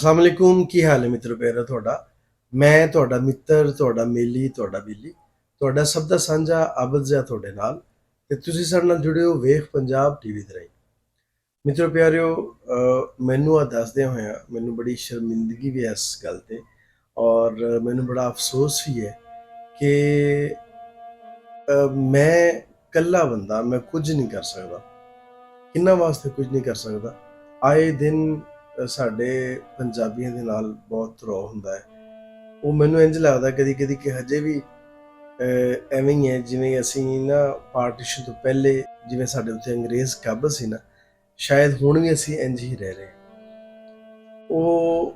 अस्सलाम वालेकुम की हाल है मित्रों प्यारा ਤੁਹਾਡਾ ਮੈਂ ਤੁਹਾਡਾ ਮਿੱਤਰ ਤੁਹਾਡਾ ਮੇਲੀ ਤੁਹਾਡਾ ਬੇਲੀ ਤੁਹਾਡਾ ਸਭ ਦਾ ਸਾਂਝਾ ਆਬਦ ਜਿਹਾ ਤੁਹਾਡੇ ਨਾਲ ਤੇ ਤੁਸੀਂ ਸਾਡੇ ਨਾਲ ਜੁੜੇ ਹੋ ਵੇਖ ਪੰਜਾਬ ਟੀਵੀ ਦੇ ਰਾਹੀਂ ਮਿੱਤਰੋ ਪਿਆਰਿਓ ਮੈਨੂੰ ਆ ਦੱਸਦੇ ਹੋਇਆ ਮੈਨੂੰ ਬੜੀ ਸ਼ਰਮਿੰਦਗੀ ਵੀ ਹੈ ਇਸ ਗੱਲ ਤੇ ਔਰ ਮੈਨੂੰ ਬੜਾ ਅਫਸੋਸ ਵੀ ਹੈ ਕਿ ਮੈਂ ਇਕੱਲਾ ਬੰਦਾ ਮੈਂ ਕੁਝ ਨਹੀਂ ਕਰ ਸਕਦਾ ਕਿੰਨਾ ਵਾਸਤੇ ਕੁਝ ਨਹੀਂ ਕਰ ਸਕਦਾ ਆਏ ਦਿਨ ਸਾਡੇ ਪੰਜਾਬੀਆਂ ਦੇ ਨਾਲ ਬਹੁਤ ਰੋਹ ਹੁੰਦਾ ਹੈ ਉਹ ਮੈਨੂੰ ਇੰਝ ਲੱਗਦਾ ਕਦੀ ਕਦੀ ਕਿ ਹਜੇ ਵੀ ਐਵੇਂ ਹੀ ਹੈ ਜਿਵੇਂ ਅਸੀਂ ਨਾ ਪਾਰਟੀਸ਼ਨ ਤੋਂ ਪਹਿਲੇ ਜਿਵੇਂ ਸਾਡੇ ਉੱਤੇ ਅੰਗਰੇਜ਼ ਕਾਬਜ਼ ਸੀ ਨਾ ਸ਼ਾਇਦ ਹੁਣ ਵੀ ਅਸੀਂ ਇੰਝ ਹੀ ਰਹਿ ਰਹੇ ਉਹ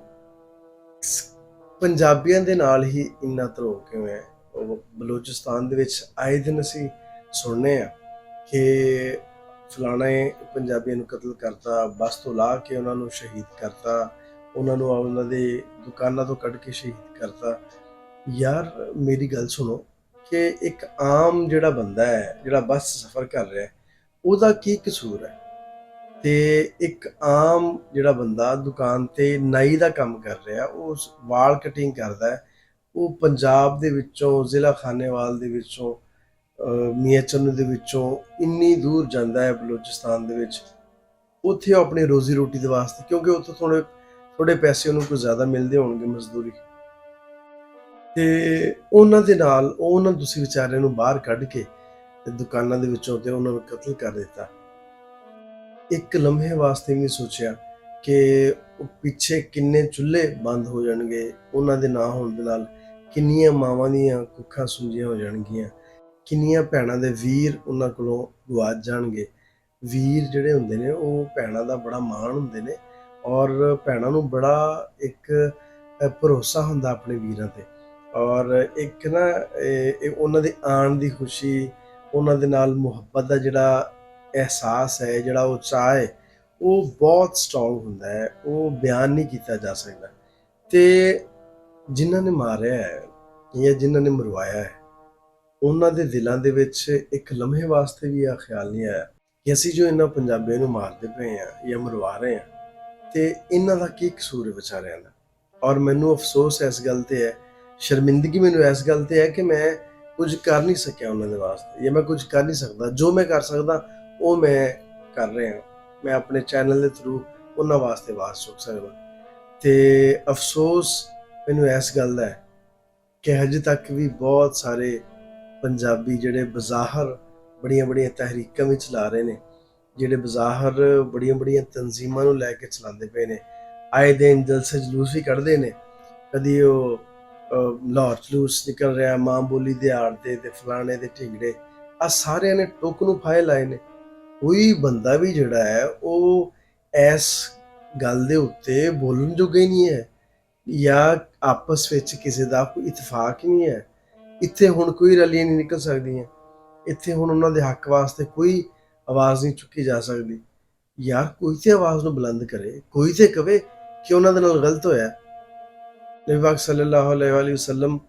ਪੰਜਾਬੀਆਂ ਦੇ ਨਾਲ ਹੀ ਇੰਨਾ ਧਰੋ ਕਿਉਂ ਹੈ ਉਹ ਬਲੋਚਿਸਤਾਨ ਦੇ ਵਿੱਚ ਆਏ ਦਿਨ ਅਸੀਂ ਸੁਣਨੇ ਆ ਕਿ ਫਲਾਣਾ ਪੰਜਾਬੀਆਂ ਨੂੰ ਕਤਲ ਕਰਤਾ ਬੱਸ ਤੋਂ ਲਾ ਕੇ ਉਹਨਾਂ ਨੂੰ ਸ਼ਹੀਦ ਕਰਤਾ ਉਹਨਾਂ ਨੂੰ ਉਹਨਾਂ ਦੇ ਦੁਕਾਨਾਂ ਤੋਂ ਕੱਢ ਕੇ ਸ਼ਹੀਦ ਕਰਤਾ ਯਾਰ ਮੇਰੀ ਗੱਲ ਸੁਣੋ ਕਿ ਇੱਕ ਆਮ ਜਿਹੜਾ ਬੰਦਾ ਹੈ ਜਿਹੜਾ ਬੱਸ ਸਫ਼ਰ ਕਰ ਰਿਹਾ ਉਹਦਾ ਕੀ ਕਸੂਰ ਹੈ ਤੇ ਇੱਕ ਆਮ ਜਿਹੜਾ ਬੰਦਾ ਦੁਕਾਨ ਤੇ ਨਾਈ ਦਾ ਕੰਮ ਕਰ ਰਿਹਾ ਉਹ ਵਾਲ ਕਟਿੰਗ ਕਰਦਾ ਹੈ ਉਹ ਪੰਜਾਬ ਦੇ ਵਿੱਚੋਂ ਜ਼ਿਲ੍ਹਾ ਖਾਨੇਵਾਲ ਦੇ ਵਿੱਚੋਂ ਮੀਆਂ ਚੰਨੂ ਦੇ ਵਿੱਚੋਂ ਇੰਨੀ ਦੂਰ ਜਾਂਦਾ ਹੈ ਬਲੋਚਿਸਤਾਨ ਦੇ ਵਿੱਚ ਉੱਥੇ ਉਹ ਆਪਣੀ ਰੋਜ਼ੀ ਰੋਟੀ ਦੇ ਵਾਸਤੇ ਕਿਉਂਕਿ ਉੱਥੇ ਥੋੜੇ ਪੈਸੇ ਉਹਨੂੰ ਕੁਝ ਜ਼ਿਆਦਾ ਮਿਲਦੇ ਹੋਣਗੇ ਮਜ਼ਦੂਰੀ ਤੇ ਉਹਨਾਂ ਦੇ ਨਾਲ ਉਹਨਾਂ ਤੁਸੀਂ ਵਿਚਾਰਿਆਂ ਨੂੰ ਬਾਹਰ ਕੱਢ ਕੇ ਤੇ ਦੁਕਾਨਾਂ ਦੇ ਵਿੱਚੋਂ ਤੇ ਉਹਨਾਂ ਨੂੰ ਕਤਲ ਕਰ ਦਿੱਤਾ ਇੱਕ ਲਮਹੇ ਵਾਸਤੇ ਵੀ ਸੋਚਿਆ ਕਿ ਉਹ ਪਿੱਛੇ ਕਿੰਨੇ ਚੁੱਲ੍ਹੇ ਬੰਦ ਹੋ ਜਾਣਗੇ ਉਹਨਾਂ ਦੇ ਨਾ ਹੋਣ ਦੇ ਨਾਲ ਕਿੰਨੀਆਂ ਮਾਵਾਂ ਦੀਆਂ ਕੁੱਖਾਂ ਸੁੰਜੀਆਂ ਹੋ ਜਾਣਗੀਆਂ ਕਿੰਨੀਆਂ ਭੈਣਾਂ ਦੇ ਵੀਰ ਉਹਨਾਂ ਕੋਲੋਂ ਗਵਾਚ ਜਾਣਗੇ ਵੀਰ ਜਿਹੜੇ ਹੁੰਦੇ ਨੇ ਉਹ ਭੈਣਾਂ ਦਾ ਬੜਾ ਮਾਣ ਹੁੰਦੇ ਨੇ ਔਰ ਭੈਣਾਂ ਨੂੰ ਬੜਾ ਇੱਕ ਭਰੋਸਾ ਹੁੰਦਾ ਆਪਣੇ ਵੀਰਾਂ ਤੇ ਔਰ ਇੱਕ ਨਾ ਉਹਨਾਂ ਦੇ ਆਉਣ ਦੀ ਖੁਸ਼ੀ ਉਹਨਾਂ ਦੇ ਨਾਲ ਮੁਹੱਬਤ ਦਾ ਜਿਹੜਾ ਅਹਿਸਾਸ ਹੈ ਜਿਹੜਾ ਉਹ ਚਾਹ ਹੈ ਉਹ ਬਹੁਤ ਸਟਰੋਂਗ ਹੁੰਦਾ ਹੈ ਉਹ ਬਿਆਨ ਨਹੀਂ ਕੀਤਾ ਜਾ ਸਕਦਾ ਤੇ ਜਿਨ੍ਹਾਂ ਨੇ ਮਾਰਿਆ ਹੈ ਜਾਂ ਜਿਨ੍ਹਾਂ ਨੇ ਮਰਵਾਇਆ ਹੈ ਉਹਨਾਂ ਦੇ ਦਿਲਾਂ ਦੇ ਵਿੱਚ ਇੱਕ ਲਮਹੇ ਵਾਸਤੇ ਵੀ ਆ ਖਿਆਲ ਨਹੀਂ ਆਇਆ ਕਿ ਅਸੀਂ ਜੋ ਇਹਨਾਂ ਪੰਜਾਬੀਆਂ ਨੂੰ ਮਾਰਦੇ ਪਏ ਆ ਜਾਂ ਮਰਵਾ ਰਹੇ ਆ ਤੇ ਇਹਨਾਂ ਦਾ ਕੀ ਕਸੂਰ ਹੈ ਵਿਚਾਰਿਆਂ ਦਾ ਔਰ ਮੈਨੂੰ ਅਫਸੋਸ ਇਸ ਗੱਲ ਤੇ ਹੈ ਸ਼ਰਮਿੰਦਗੀ ਮੈਨੂੰ ਇਸ ਗੱਲ ਤੇ ਹੈ ਕਿ ਮੈਂ ਕੁਝ ਕਰ ਨਹੀਂ ਸਕਿਆ ਉਹਨਾਂ ਦੇ ਵਾਸਤੇ ਜਾਂ ਮੈਂ ਕੁਝ ਕਰ ਨਹੀਂ ਸਕਦਾ ਜੋ ਮੈਂ ਕਰ ਸਕਦਾ ਉਹ ਮੈਂ ਕਰ ਰਿਹਾ ਮੈਂ ਆਪਣੇ ਚੈਨਲ ਦੇ ਥਰੂ ਉਹਨਾਂ ਵਾਸਤੇ ਆਵਾਜ਼ ਚੁੱਕ ਸਕਦਾ ਤੇ ਅਫਸੋਸ ਮੈਨੂੰ ਇਸ ਗੱਲ ਦਾ ਹੈ ਕਿ ਹਜੇ ਤੱਕ ਵੀ ਬਹੁਤ ਸਾਰੇ ਪੰਜਾਬੀ ਜਿਹੜੇ ਬਜ਼ਾਹਰ ਬੜੀਆਂ ਤਹਿਰੀਕਾਂ ਵੀ ਚਲਾ ਰਹੇ ਨੇ ਜਿਹੜੇ ਬਜ਼ਾਹਰ ਬੜੀਆਂ ਤਨਜ਼ੀਮਾਂ ਨੂੰ ਲੈ ਕੇ ਚਲਾਉਂਦੇ ਪਏ ਨੇ ਆਏ ਦਿਨ ਜਲਸੇ ਜਲੂਸ ਵੀ ਕੱਢਦੇ ਨੇ ਕਦੀ ਉਹ ਲਾਹੌਰ ਜਲੂਸ ਨਿਕਲ ਰਿਹਾ ਮਾਂ ਬੋਲੀ ਦੇ ਆੜ ਤੇ ਫਲਾਣੇ ਦੇ ਢਿੰਗੜੇ ਆ ਸਾਰਿਆਂ ਨੇ ਟੁੱਕ ਨੂੰ ਫਾਹੇ ਲਾਏ ਨੇ ਕੋਈ ਬੰਦਾ ਵੀ ਜਿਹੜਾ ਹੈ ਉਹ ਇਸ ਗੱਲ ਦੇ ਉੱਤੇ ਬੋਲਣ ਜੋਗਾ ਹੀ ਨਹੀਂ ਹੈ ਜਾਂ ਆਪਸ ਵਿੱਚ ਕਿਸੇ ਦਾ ਕੋਈ ਇਤਫਾਕ ਨਹੀਂ ਹੈ ਇੱਥੇ ਹੁਣ ਕੋਈ ਰੈਲੀਆਂ ਨਹੀਂ ਨਿਕਲ ਸਕਦੀਆਂ ਇੱਥੇ ਹੁਣ ਉਹਨਾਂ ਦੇ ਹੱਕ ਵਾਸਤੇ ਕੋਈ ਆਵਾਜ਼ ਨਹੀਂ ਚੁੱਕੀ ਜਾ ਸਕਦੀ ਯਾਰ ਕੋਈ ਤੇ ਆਵਾਜ਼ ਨੂੰ ਬੁਲੰਦ ਕਰੇ ਕੋਈ ਤੇ ਕਵੇ ਕਿ ਉਹਨਾਂ ਦੇ ਨਾਲ ਗਲਤ ਹੋਇਆ ਨਬੀ ਪਾਕ ਸੱਲੱਲਾਹੁ ਅਲੈਹਿ ਵਸੱਲਮ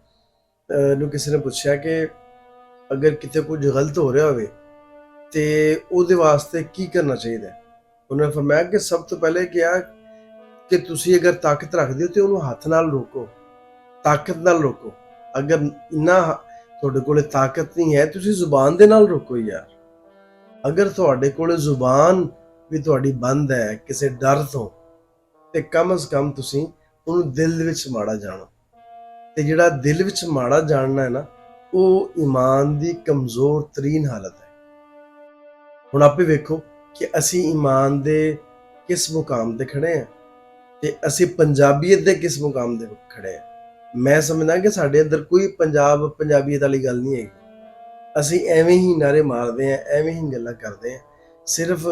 ਨੂੰ ਕਿਸੇ ਨੇ ਪੁੱਛਿਆ ਕਿ ਅਗਰ ਕਿਤੇ ਕੁਝ ਗਲਤ ਹੋ ਰਿਹਾ ਹੋਵੇ ਤੇ ਉਹਦੇ ਵਾਸਤੇ ਕੀ ਕਰਨਾ ਚਾਹੀਦਾ ਉਹਨਾਂ ਨੇ ਫਰਮਾਇਆ ਕਿ ਸਭ ਤੋਂ ਪਹਿਲੇ ਕਿਹਾ ਕਿ ਤੁਸੀਂ ਅਗਰ ਤਾਕਤ ਰੱਖਦੇ ਹੋ ਤੇ ਉਹਨੂੰ ਹੱਥ ਨਾਲ ਰੋਕੋ ਤਾਕਤ ਨਾਲ ਰੋਕੋ ਅਗਰ ਇੰਨਾ ਤੁਹਾਡੇ ਕੋਲੇ ਤਾਕਤ ਨਹੀਂ ਹੈ ਤੁਸੀਂ ਜ਼ੁਬਾਨ ਦੇ ਨਾਲ ਰੋਕੋ ਯਾਰ ਅਗਰ ਤੁਹਾਡੇ ਕੋਲੇ ਜ਼ੁਬਾਨ ਵੀ ਤੁਹਾਡੀ ਬੰਦ ਹੈ ਕਿਸੇ ਡਰ ਤੋਂ ਤੇ ਕਮ ਅਜ਼ ਕਮ ਤੁਸੀਂ ਉਹਨੂੰ ਦਿਲ ਦੇ ਵਿੱਚ ਮਾੜਾ ਜਾਣੋ ਤੇ ਜਿਹੜਾ ਦਿਲ ਵਿੱਚ ਮਾੜਾ ਜਾਣਨਾ ਹੈ ਨਾ ਉਹ ਈਮਾਨ ਦੀ ਕਮਜ਼ੋਰ ਤਰੀਨ ਹਾਲਤ ਹੈ ਹੁਣ ਆਪੇ ਵੇਖੋ ਕਿ ਅਸੀਂ ਈਮਾਨ ਦੇ ਕਿਸ ਮੁਕਾਮ ਤੇ ਖੜੇ ਹਾਂ ਤੇ ਅਸੀਂ ਪੰਜਾਬੀਅਤ ਦੇ ਕਿਸ ਮੁਕਾਮ ਦੇ ਖੜੇ ਹਾਂ ਮੈਂ ਸਮਝਦਾ ਕਿ ਸਾਡੇ ਅੰਦਰ ਕੋਈ ਪੰਜਾਬੀਅਤ ਵਾਲੀ ਗੱਲ ਨਹੀਂ ਹੈਗੀ ਅਸੀਂ ਐਵੇਂ ਹੀ ਨਾਰੇ ਮਾਰਦੇ ਹਾਂ ਐਵੇਂ ਹੀ ਗੱਲਾਂ ਕਰਦੇ ਹਾਂ ਸਿਰਫ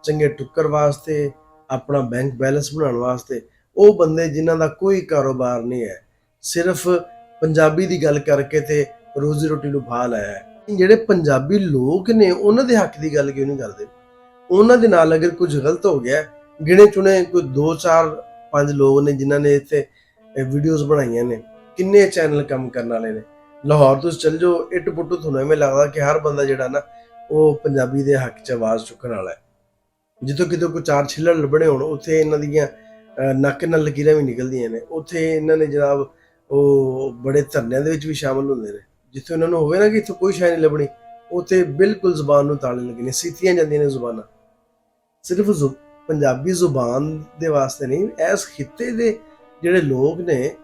ਚੰਗੇ ਟੁੱਕਰ ਵਾਸਤੇ ਆਪਣਾ ਬੈਂਕ ਬੈਲੈਂਸ ਬਣਾਉਣ ਵਾਸਤੇ ਉਹ ਬੰਦੇ ਜਿਨ੍ਹਾਂ ਦਾ ਕੋਈ ਕਾਰੋਬਾਰ ਨਹੀਂ ਹੈ ਸਿਰਫ ਪੰਜਾਬੀ ਦੀ ਗੱਲ ਕਰਕੇ ਤੇ ਰੋਜ਼ੀ ਰੋਟੀ ਨੂੰ ਫਾਹ ਲਾਇਆ ਹੈ ਜਿਹੜੇ ਪੰਜਾਬੀ ਲੋਕ ਨੇ ਉਹਨਾਂ ਦੇ ਹੱਕ ਦੀ ਗੱਲ ਕਿਉਂ ਨਹੀਂ ਕਰਦੇ ਉਹਨਾਂ ਦੇ ਨਾਲ ਅਗਰ ਕੁਝ ਗਲਤ ਹੋ ਗਿਆ ਗਿਣੇ ਚੁਣੇ ਕੋਈ 2-4-5 ਲੋਕ ਨੇ ਜਿਨ੍ਹਾਂ ਨੇ ਇੱਥੇ ਵੀਡੀਓਜ਼ ਬਣਾਈਆਂ ਨੇ ਕਿੰਨੇ ਚੈਨਲ ਕੰਮ ਕਰਨ ਵਾਲੇ ਨੇ ਲਾਹੌਰ ਤੁਸੀਂ ਚੱਲ ਜਾਓ ਇੱਟ ਪੁੱਟੂ ਤੁਹਾਨੂੰ ਐਵੇਂ ਲੱਗਦਾ ਕਿ ਹਰ ਬੰਦਾ ਜਿਹੜਾ ਨਾ ਉਹ ਪੰਜਾਬੀ ਦੇ ਹੱਕ 'ਚ ਆਵਾਜ਼ ਚੁੱਕਣ ਵਾਲਾ ਹੈ ਜਿੱਥੋਂ ਕਿਤੇ ਕੋਈ ਚਾਰ ਛਿੱਲੜ ਲੱਭਣੇ ਹੋਣ ਉੱਥੇ ਇਹਨਾਂ ਦੀਆਂ ਨੱਕ ਨਾਲ ਲਕੀਰਾਂ ਵੀ ਨਿਕਲਦੀਆਂ ਨੇ। ਉੱਥੇ ਇਹਨਾਂ ਨੇ ਜਨਾਬ ਉਹ ਬੜੇ ਧਰਨਿਆਂ ਦੇ ਵਿੱਚ ਵੀ ਸ਼ਾਮਲ ਹੁੰਦੇ ਨੇ। ਜਿੱਥੇ ਉਹਨਾਂ ਨੂੰ ਹੋਵੇ ਨਾ ਕਿ ਇੱਥੋਂ ਕੋਈ ਸ਼ੈ ਨਹੀਂ ਲੱਭਣੀ, ਉੱਥੇ ਬਿਲਕੁਲ ਜ਼ੁਬਾਨ ਨੂੰ ਤਾਲੇ ਲੱਗੇ ਨੇ, ਸੀਤੀਆਂ ਜਾਂਦੀਆਂ ਨੇ ਜ਼ੁਬਾਨਾਂ। ਸਿਰਫ ਪੰਜਾਬੀ ਜ਼ੁਬਾਨ ਦੇ ਵਾਸਤੇ ਨਹੀਂ, ਇਸ ਖਿੱਤੇ ਦੇ ਜਿਹੜੇ ਲੋਕ ਨੇ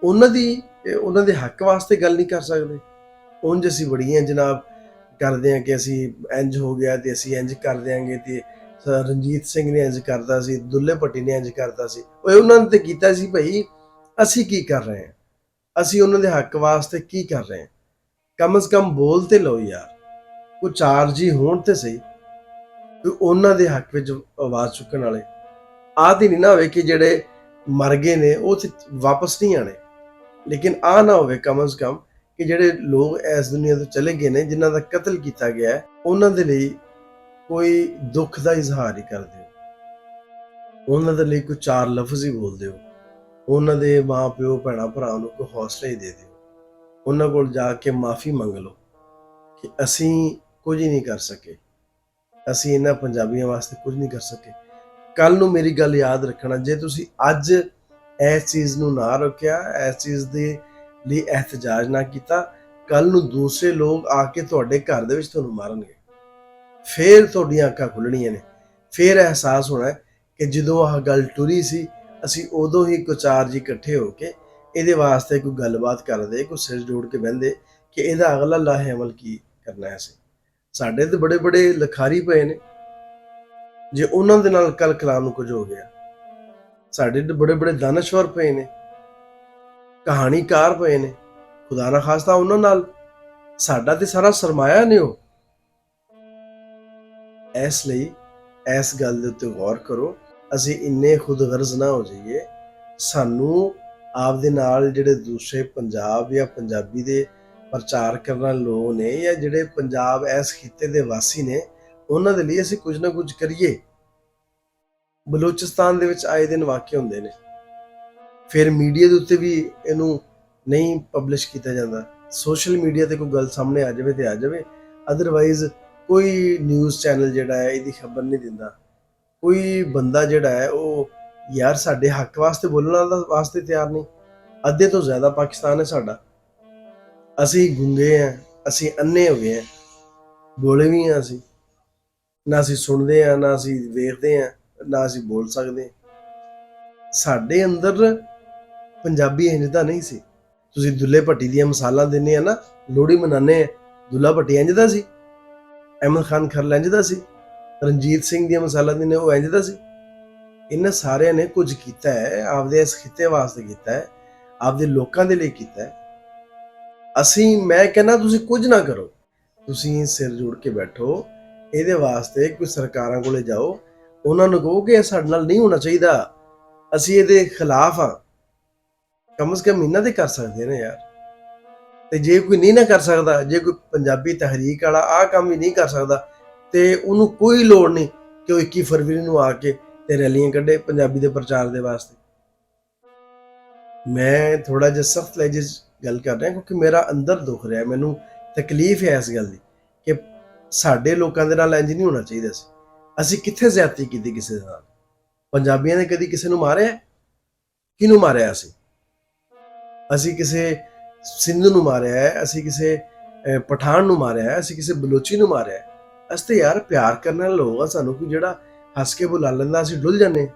ਉਹਨਾਂ ਦੇ ਹੱਕ ਵਾਸਤੇ ਗੱਲ ਨਹੀਂ ਕਰ ਸਕਦੇ। ਉਂਝ ਅਸੀਂ ਬੜੀਆਂ ਜਨਾਬ ਕਰਦੇ ਹਾਂ ਕਿ ਅਸੀਂ ਇੰਝ ਹੋ ਗਿਆ ਤੇ ਅਸੀਂ ਇੰਝ ਕਰ ਦਿਆਂਗੇ, ਤੇ ਰਣਜੀਤ ਸਿੰਘ ਨੇ ਇੰਝ ਕਰਦਾ ਸੀ, ਦੁੱਲੇ ਭੱਟੀ ਨੇ ਇੰਝ ਕਰਦਾ ਸੀ। ਉਹ ਉਹਨਾਂ ਨੇ ਤੇ ਕੀਤਾ ਸੀ ਭਾਈ, ਅਸੀਂ ਕੀ ਕਰ ਰਹੇ ਹਾਂ? ਅਸੀਂ ਉਹਨਾਂ ਦੇ ਹੱਕ ਵਾਸਤੇ ਕੀ ਕਰ ਰਹੇ ਹਾਂ? ਕਮ ਸੇ ਕਮ ਬੋਲ ਤੇ ਲਓ ਯਾਰ, ਕੋਈ ਚਾਰ ਜੀ ਹੋਣ ਤੇ ਸਹੀ, ਕੋਈ ਉਹਨਾਂ ਦੇ ਹੱਕ ਵਿੱਚ ਆਵਾਜ਼ ਚੁੱਕਣ ਵਾਲੇ। ਆਹ ਤੇ ਨਹੀਂ ਨਾ ਹੋਵੇ ਕਿ ਜਿਹੜੇ ਮਰ ਗਏ ਨੇ ਉਹ ਵਾਪਸ ਨਹੀਂ ਆਣੇ, ਲੇਕਿਨ ਆਹ ਨਾ ਹੋਵੇ ਕਮ ਸੇ ਕਮ ਕਿ ਜਿਹੜੇ ਲੋਕ ਇਸ ਦੁਨੀਆ ਤੋਂ ਚਲੇ ਗਏ ਨੇ, ਜਿਨ੍ਹਾਂ ਦਾ ਕਤਲ ਕੀਤਾ ਗਿਆ, ਉਹਨਾਂ ਦੇ ਲਈ ਕੋਈ ਦੁੱਖ ਦਾ ਇਜ਼ਹਾਰ ਹੀ ਕਰ ਦਿਓ, ਉਹਨਾਂ ਦੇ ਲਈ ਕੋਈ ਚਾਰ ਲਫ਼ਜ਼ ਹੀ ਬੋਲ ਦਿਓ, ਉਹਨਾਂ ਦੇ ਮਾਂ ਪਿਓ ਭੈਣਾਂ ਭਰਾ ਨੂੰ ਕੋਈ ਹੌਸਲਾ ਹੀ ਦੇ ਦਿਓ, ਉਹਨਾਂ ਕੋਲ ਜਾ ਕੇ ਮਾਫੀ ਮੰਗ ਲਓ ਕਿ ਅਸੀਂ ਕੁਝ ਨਹੀਂ ਕਰ ਸਕੇ, ਅਸੀਂ ਇਹਨਾਂ ਪੰਜਾਬੀਆਂ ਵਾਸਤੇ ਕੁਝ ਨਹੀਂ ਕਰ ਸਕੇ। ਕੱਲ ਨੂੰ ਮੇਰੀ ਗੱਲ ਯਾਦ ਰੱਖਣਾ, ਜੇ ਤੁਸੀਂ ਅੱਜ ਇਸ ਚੀਜ਼ ਨੂੰ ਨਾ ਰੋਕਿਆ, ਇਸ ਚੀਜ਼ ਦੇ ਲਈ ਇਹਤਜਾਜ ਨਾ ਕੀਤਾ, ਕੱਲ ਨੂੰ ਦੂਸਰੇ ਲੋਕ ਆ ਕੇ ਤੁਹਾਡੇ ਘਰ ਦੇ ਵਿੱਚ ਤੁਹਾਨੂੰ ਮਾਰਨਗੇ। ਫੇਰ ਤੁਹਾਡੀਆਂ ਅੱਖਾਂ ਖੁੱਲਣੀਆਂ ਨੇ, ਫੇਰ ਅਹਿਸਾਸ ਹੋਣਾ ਕਿ ਜਦੋਂ ਆਹ ਗੱਲ ਟੁਰੀ ਸੀ, ਅਸੀਂ ਉਦੋਂ ਹੀ ਕੋਈ ਚਾਰ ਜੀ ਇਕੱਠੇ ਹੋ ਕੇ ਇਹਦੇ ਵਾਸਤੇ ਕੋਈ ਗੱਲਬਾਤ ਕਰਦੇ, ਕੋਈ ਸਿਰ ਜੋੜ ਕੇ ਬਹਿੰਦੇ ਕਿ ਇਹਦਾ ਅਗਲਾ ਲਾਹੇ ਅਮਲ ਕੀ ਕਰਨਾ ਹੈ। ਸਾਡੇ ਤੇ ਬੜੇ ਬੜੇ ਲਿਖਾਰੀ ਪਏ ਨੇ, ਜੇ ਉਹਨਾਂ ਦੇ ਨਾਲ ਕੱਲ ਕਲਾਮ ਨੂੰ ਕੁਝ ਹੋ ਗਿਆ। ਸਾਡੇ ਤੇ ਬੜੇ ਬੜੇ ਦਾਨਸ਼ਵਰ ਪਏ ਨੇ, ਕਹਾਣੀਕਾਰ ਪਏ ਨੇ, ਖੁਦਾ ਨਾ ਖਾਸਤਾ ਉਹਨਾਂ ਨਾਲ ਸਾਡਾ ਤੇ ਸਾਰਾ ਸਰਮਾਇਆ ਨੇ ਉਹ। ਇਸ ਲਈ ਇਸ ਗੱਲ ਦੇ ਉੱਤੇ ਗੌਰ ਕਰੋ, ਅਸੀਂ ਇੰਨੇ ਖੁਦਗਰਜ਼ ਨਾ ਹੋ ਜਾਈਏ। ਸਾਨੂੰ ਆਪਦੇ ਨਾਲ ਜਿਹੜੇ ਦੂਸਰੇ ਪੰਜਾਬ ਜਾਂ ਪੰਜਾਬੀ ਦੇ ਪ੍ਰਚਾਰ ਕਰਨ ਵਾਲੇ ਲੋਕ ਨੇ, ਜਾਂ ਜਿਹੜੇ ਪੰਜਾਬ ਇਸ ਖਿੱਤੇ ਦੇ ਵਾਸੀ ਨੇ, ਉਹਨਾਂ ਦੇ ਲਈ ਅਸੀਂ ਕੁਝ ਨਾ ਕੁਝ ਕਰੀਏ। ਬਲੋਚਿਸਤਾਨ ਦੇ ਵਿੱਚ ਆਏ ਦਿਨ ਵਾਕਿਆ ਹੁੰਦੇ ਨੇ, ਫਿਰ ਮੀਡੀਆ ਦੇ ਉੱਤੇ ਵੀ ਇਹਨੂੰ ਨਹੀਂ ਪਬਲਿਸ਼ ਕੀਤਾ ਜਾਂਦਾ। ਸੋਸ਼ਲ ਮੀਡੀਆ ਤੇ ਕੋਈ ਗੱਲ ਸਾਹਮਣੇ ਆ ਜਾਵੇ ਤੇ ਆ ਜਾਵੇ, ਅਦਰਵਾਈਜ਼ ਕੋਈ ਨਿਊਜ਼ ਚੈਨਲ ਜਿਹੜਾ ਹੈ ਇਹਦੀ ਖਬਰ ਨਹੀਂ ਦਿੰਦਾ। ਕੋਈ ਬੰਦਾ ਜਿਹੜਾ ਹੈ ਉਹ ਯਾਰ ਸਾਡੇ ਹੱਕ ਵਾਸਤੇ ਬੋਲਣ ਵਾਸਤੇ ਤਿਆਰ ਨਹੀਂ। ਅੱਧੇ ਤੋਂ ਜ਼ਿਆਦਾ ਪਾਕਿਸਤਾਨ ਹੈ ਸਾਡਾ, ਅਸੀਂ ਗੁੰਗੇ ਹਾਂ, ਅਸੀਂ ਅੰਨੇ ਹੋ ਗਏ ਹਾਂ, ਬੋਲੇ ਵੀ ਹਾਂ ਅਸੀਂ, ਨਾ ਅਸੀਂ ਸੁਣਦੇ ਹਾਂ, ਨਾ ਅਸੀਂ ਵੇਖਦੇ ਹਾਂ, ਨਾ ਅਸੀਂ ਬੋਲ ਸਕਦੇ। ਸਾਡੇ ਅੰਦਰ ਪੰਜਾਬੀ ਇੰਝ ਦਾ ਨਹੀਂ ਸੀ। ਤੁਸੀਂ ਦੁੱਲੇ ਭੱਟੀ ਦੀਆਂ ਮਿਸਾਲਾਂ ਦਿੰਦੇ ਆ ਨਾ, ਲੋਹੜੀ ਮਨਾਉਂਦੇ ਆ, ਦੁੱਲਾ ਭੱਟੀ ਇੰਝ ਦਾ ਸੀ, ਅਹਿਮਦ ਖਾਨ ਖਰਲ ਇੰਝ ਦਾ ਸੀ, ਰਣਜੀਤ ਸਿੰਘ ਦੀਆਂ ਮਿਸਾਲਾਂ ਦਿੰਦੇ ਉਹ ਇੰਝ ਦਾ ਸੀ। ਇਹਨਾਂ ਸਾਰਿਆਂ ਨੇ ਕੁਝ ਕੀਤਾ ਹੈ, ਆਪਦੇ ਇਸ ਖਿੱਤੇ ਵਾਸਤੇ ਕੀਤਾ ਹੈ, ਆਪਦੇ ਲੋਕਾਂ ਦੇ ਲਈ ਕੀਤਾ ਹੈ। ਮੈਂ ਕਹਿੰਦਾ ਤੁਸੀਂ ਕੁਝ ਨਾ ਕਰੋ, ਤੁਸੀਂ ਸਿਰ ਜੋੜ ਕੇ ਬੈਠੋ। ਇਹਦੇ ਵਾਸਤੇ ਕੋਈ ਸਰਕਾਰਾਂ ਕੋਲੇ ਜਾਓ, ਉਹਨਾਂ ਨੂੰ ਕਹੋ ਕਿ ਇਹ ਸਾਡੇ ਨਾਲ ਨਹੀਂ ਹੋਣਾ ਚਾਹੀਦਾ, ਅਸੀਂ ਇਹਦੇ ਖਿਲਾਫ ਹਾਂ। ਕਮ ਸੇ ਕਮ ਇਹਨਾਂ ਦੇ ਕਰ ਸਕਦੇ ਨੇ ਯਾਰ। ਤੇ ਜੇ ਕੋਈ ਨਹੀਂ ਨਾ ਕਰ ਸਕਦਾ, ਜੇ ਕੋਈ ਪੰਜਾਬੀ ਤਹਿਰੀਕ ਵਾਲਾ ਆਹ ਕੰਮ ਵੀ ਨਹੀਂ ਕਰ ਸਕਦਾ, ਤੇ ਉਹਨੂੰ ਕੋਈ ਲੋੜ ਨਹੀਂ ਕਿ ਉਹ 21 ਫਰਵਰੀ ਨੂੰ ਆ ਕੇ ਤੇ ਰੈਲੀਆਂ ਕੱਢੇ ਪੰਜਾਬੀ ਦੇ ਪ੍ਰਚਾਰ ਦੇ ਵਾਸਤੇ। ਮੈਂ ਥੋੜਾ ਜਿਹਾ ਸਖਤ ਲਹਿਜੇ 'ਚ ਗੱਲ ਕਰ ਰਿਹਾ, ਕਿਉਂਕਿ ਮੇਰਾ ਅੰਦਰ ਦੁੱਖ ਰਿਹਾ, ਮੈਨੂੰ ਤਕਲੀਫ ਹੈ ਇਸ ਗੱਲ ਦੀ ਕਿ ਸਾਡੇ ਲੋਕਾਂ ਦੇ ਨਾਲ ਇੰਝ ਨਹੀਂ ਹੋਣਾ ਚਾਹੀਦਾ ਸੀ। ਅਸੀਂ ਕਿੱਥੇ ਜ਼ਿਆਦਤੀ ਕੀਤੀ ਕਿਸੇ ਦੇ ਨਾਲ? ਪੰਜਾਬੀਆਂ ਨੇ ਕਦੀ ਕਿਸੇ ਨੂੰ ਮਾਰਿਆ? ਕਿਹਨੂੰ ਮਾਰਿਆ? ਅਸੀਂ ਕਿਸੇ ਸਿੰਧ ਨੂੰ ਮਾਰਿਆ ਹੈ, ਅਸੀਂ ਕਿਸੇ ਪਠਾਨ ਨੂੰ ਮਾਰਿਆ ਹੈ, ਅਸੀਂ ਕਿਸੇ ਬਲੋਚੀ ਨੂੰ ਮਾਰਿਆ ਹੈ? ਅਸੀਂ ਤੇ ਯਾਰ ਪਿਆਰ ਕਰਨ ਵਾਲੇ ਲੋਕ ਆ, ਸਾਨੂੰ ਕੋਈ ਜਿਹੜਾ ਹੱਸ ਕੇ ਬੁਲਾ ਲੈਂਦਾ ਅਸੀਂ ਡੁੱਲ ਜਾਂਦੇ।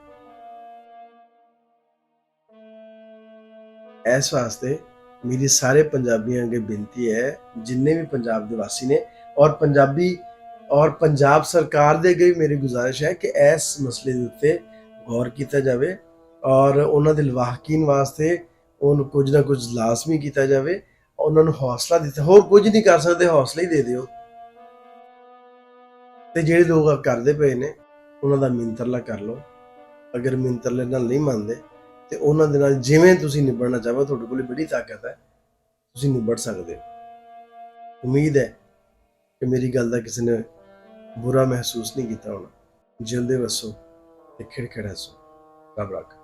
ਇਸ ਵਾਸਤੇ ਮੇਰੀ ਸਾਰੇ ਪੰਜਾਬੀਆਂ ਅੱਗੇ ਬੇਨਤੀ ਹੈ, ਜਿੰਨੇ ਵੀ ਪੰਜਾਬ ਦੇ ਵਾਸੀ ਨੇ, ਔਰ ਪੰਜਾਬ ਸਰਕਾਰ ਦੇ ਅੱਗੇ ਵੀ ਮੇਰੀ ਗੁਜ਼ਾਰਿਸ਼ ਹੈ ਕਿ ਇਸ ਮਸਲੇ ਦੇ ਉੱਤੇ ਗੌਰ ਕੀਤਾ ਜਾਵੇ, ਔਰ ਉਹਨਾਂ ਦੇ ਲਵਾਹਕੀਨ ਵਾਸਤੇ ਉਹਨੂੰ ਕੁਝ ਨਾ ਕੁਝ ਲਾਜ਼ਮੀ ਕੀਤਾ ਜਾਵੇ, ਉਹਨਾਂ ਨੂੰ ਹੌਸਲਾ ਦਿੱਤਾ। ਹੋਰ ਕੁਝ ਨਹੀਂ ਕਰ ਸਕਦੇ, ਹੌਸਲਾ ਹੀ ਦੇ ਦਿਓ। ਤੇ ਜਿਹੜੇ ਲੋਕ ਕਰਦੇ ਪਏ ਨੇ ਉਹਨਾਂ ਦਾ ਮਿੰਤਰਲਾ ਕਰ ਲਓ। ਅਗਰ ਮਿੰਤਰਲੇ ਨਾਲ ਨਹੀਂ ਮੰਨਦੇ ਤੇ ਉਹਨਾਂ ਦੇ ਨਾਲ ਜਿਵੇਂ ਤੁਸੀਂ ਨਿਬੜਨਾ ਚਾਹੋ, ਤੁਹਾਡੇ ਕੋਲ ਬੜੀ ਤਾਕਤ ਹੈ, ਤੁਸੀਂ ਨਿਬੜ ਸਕਦੇ ਹੋ। ਉਮੀਦ ਹੈ ਕਿ ਮੇਰੀ ਗੱਲ ਦਾ ਕਿਸੇ ਨੇ ਬੁਰਾ ਮਹਿਸੂਸ ਨਹੀਂ ਕੀਤਾ ਹੋਣਾ। ਜਿਉਂਦੇ ਵਸੋ ਤੇ ਖਿੜਖਿੜ ਹੱਸੋ। ਰੱਬ ਰੱਖ।